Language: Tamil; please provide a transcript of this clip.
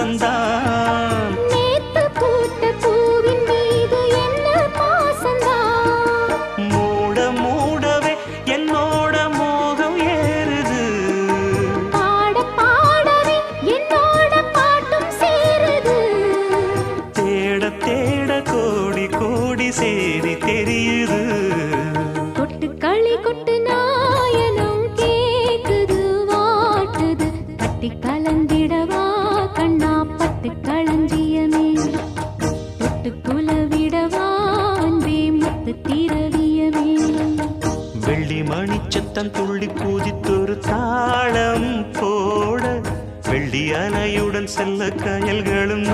வாசந்தான். நேத்து பூத்த பூவின் மீது என்ன பாசந்தான். மூட மூடவே என்னோட மோகம் ஏறுது. பாட பாடவே என்னோட பாட்டும் சேருது. தேட தேட கோடி கோடி சேரி தெரியுது. கொட்டு களி கொட்டு நாயனம் கேக்குது வாட்டுது. கட்டி கலந்திடவா கண்ணா பட்டு களஞ்சியமே. தொட்டு குலவிடவா அன்பே முத்து திரவியமே. வெள்ளி மணிச்சத்தம் துள்ளி பூஜித்தொரு தாளம் போட வெள்ளி அலையுடன் செல்ல கயல்களும்